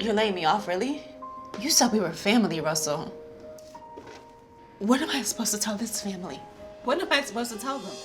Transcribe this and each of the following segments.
You're laying me off, really? You said we were family, Russell. What am I supposed to tell this family? What am I supposed to tell them?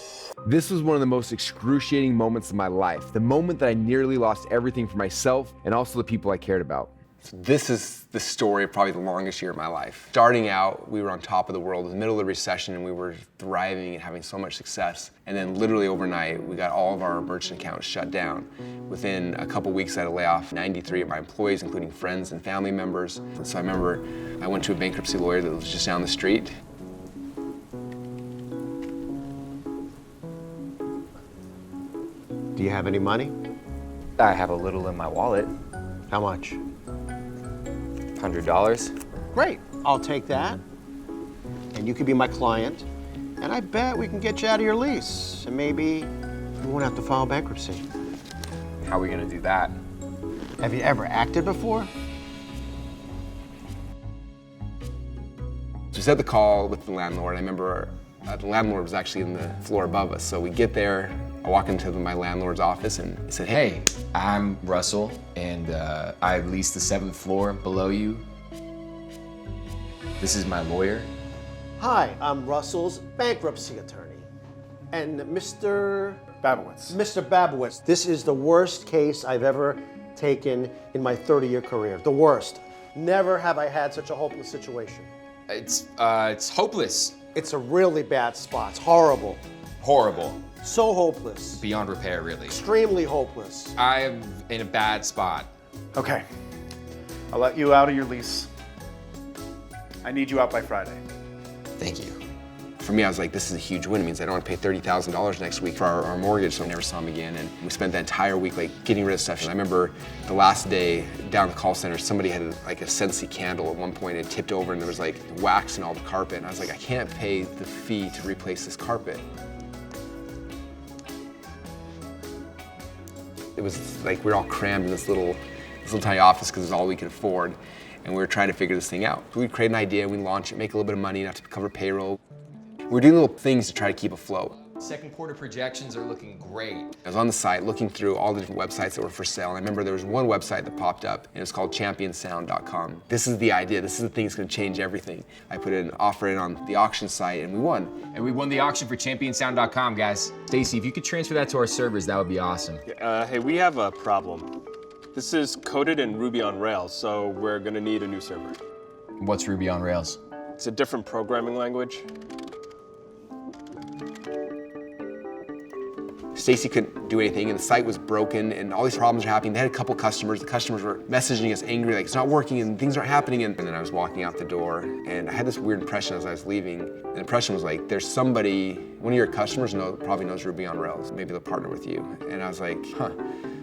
This was one of the most excruciating moments of my life. The moment that I nearly lost everything for myself and also the people I cared about. So this is the story of probably the longest year of my life. Starting out, we were on top of the world. It was the middle of the recession and we were thriving and having so much success. And then literally overnight, we got all of our merchant accounts shut down. Within a couple weeks, I had to lay off 93 of my employees, including friends and family members. And so I remember I went to a bankruptcy lawyer that was just down the street. Do you have any money? I have a little in my wallet. How much? $100. Great, I'll take that. And you could be my client. And I bet we can get you out of your lease. And maybe we won't have to file bankruptcy. How are we gonna do that? Have you ever acted before? So we set the call with the landlord. I remember the landlord was actually in the floor above us. So we get there, I walk into my landlord's office and he said, "Hey, I'm Russell, and I lease the 7th floor below you. This is my lawyer." Hi, I'm Russell's bankruptcy attorney. And Mr. Babowitz. Mr. Babowitz, this is the worst case I've ever taken in my 30-year career. The worst. Never have I had such a hopeless situation. It's hopeless. It's a really bad spot. It's horrible. Horrible. So hopeless. Beyond repair, really. Extremely hopeless. I'm in a bad spot. Okay, I'll let you out of your lease. I need you out by Friday. Thank you. for me, I was like, this is a huge win. It means I don't have to pay $30,000 next week for our mortgage, so I never saw him again. And we spent that entire week like getting rid of stuff. And I remember the last day down at the call center, somebody had like a Scentsy candle at one point and tipped over and there was like wax in all the carpet. And I was like, I can't pay the fee to replace this carpet. It was like we were all crammed in this little tiny office because it was all we could afford. And we were trying to figure this thing out. So we'd create an idea, we'd launch it, make a little bit of money, enough to cover payroll. We were doing little things to try to keep afloat. Second quarter projections are looking great. I was on the site looking through all the different websites that were for sale. And I remember there was one website that popped up and it was called championsound.com. This is the idea, this is the thing that's gonna change everything. I put an offer in on the auction site and we won. And we won the auction for championsound.com, guys. Stacy, if you could transfer that to our servers, that would be awesome. Hey, we have a problem. This is coded in Ruby on Rails, so we're gonna need a new server. What's Ruby on Rails? It's a different programming language. Stacy couldn't do anything and the site was broken and all these problems were happening. They had a couple customers. The customers were messaging us angry, like it's not working and things aren't happening. And then I was walking out the door and I had this weird impression as I was leaving. The impression was like, there's somebody, one of your customers probably knows Ruby on Rails. Maybe they'll partner with you. And I was like, huh.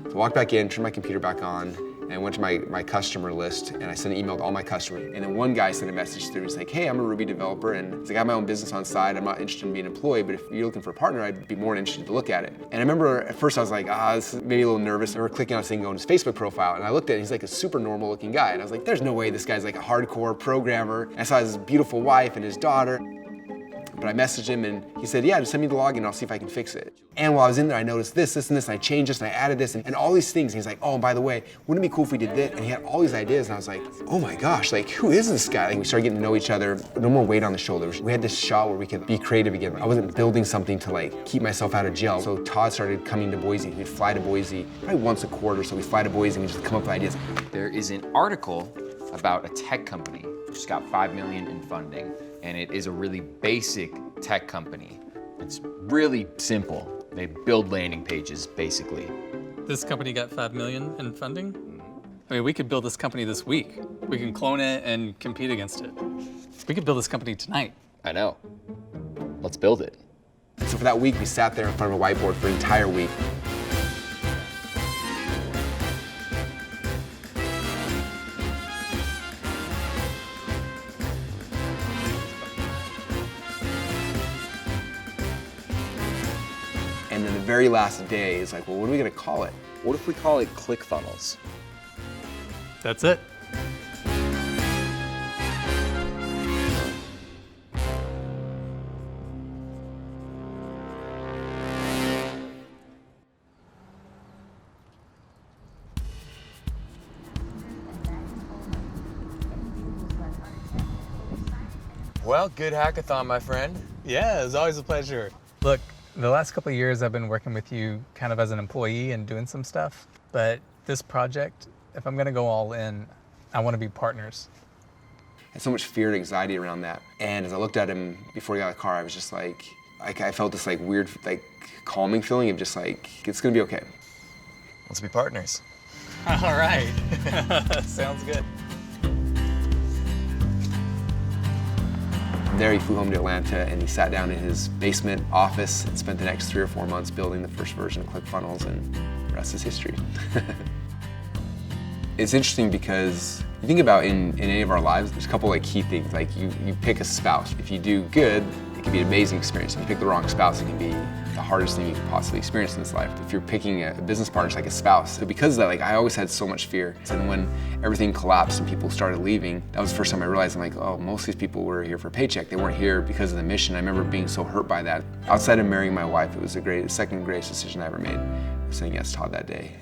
So I walked back in, turned my computer back on, and I went to my customer list and I sent an email to all my customers. And then one guy sent a message through. He's like, hey, I'm a Ruby developer and it's like, I have my own business on the side. I'm not interested in being employed, but if you're looking for a partner, I'd be more than interested to look at it. And I remember at first I was like, this is maybe a little nervous. I remember clicking on this thing, going to his Facebook profile, and I looked at it, and he's like a super normal looking guy. And I was like, there's no way this guy's like a hardcore programmer. And I saw his beautiful wife and his daughter. But I messaged him and he said, yeah, just send me the login and I'll see if I can fix it. And while I was in there, I noticed this, and this, and I changed this, and I added this, and all these things. And he's like, oh, and by the way, wouldn't it be cool if we did this? And he had all these ideas, and I was like, oh my gosh, like, who is this guy? Like, we started getting to know each other, no more weight on the shoulders. We had this shot where we could be creative again. I wasn't building something to like keep myself out of jail. So Todd started coming to Boise. We'd fly to Boise probably once a quarter, so we'd fly to Boise and we'd just come up with ideas. There is an article about a tech company which just got $5 million in funding, and it is a really basic tech company. It's really simple. They build landing pages, basically. This company got $5 million in funding? I mean, we could build this company this week. We can clone it and compete against it. We could build this company tonight. I know. Let's build it. And so for that week, we sat there in front of a whiteboard for an entire week. And then the very last day is like, well, what are we gonna call it? What if we call it ClickFunnels? That's it. Well, good hackathon, my friend. Yeah, it's always a pleasure. Look, the last couple of years I've been working with you kind of as an employee and doing some stuff. But this project, if I'm gonna go all in, I wanna be partners. I had so much fear and anxiety around that. And as I looked at him before he got out of the car, I was just like I felt this like weird, like calming feeling of just like, it's gonna be okay. Let's be partners. All right, sounds good. From there, he flew home to Atlanta and he sat down in his basement office and spent the next 3 or 4 months building the first version of ClickFunnels, and the rest is history. It's interesting because you think about in any of our lives, there's a couple like key things. Like you pick a spouse. If you do good, it can be an amazing experience. If you pick the wrong spouse, it can be the hardest thing you could possibly experience in this life. If you're picking a business partner, it's like a spouse. So because of that, like I always had so much fear. And when everything collapsed and people started leaving, that was the first time I realized, I'm like, oh, most of these people were here for a paycheck. They weren't here because of the mission. I remember being so hurt by that. Outside of marrying my wife, it was the second greatest decision I ever made, saying yes to Todd that day.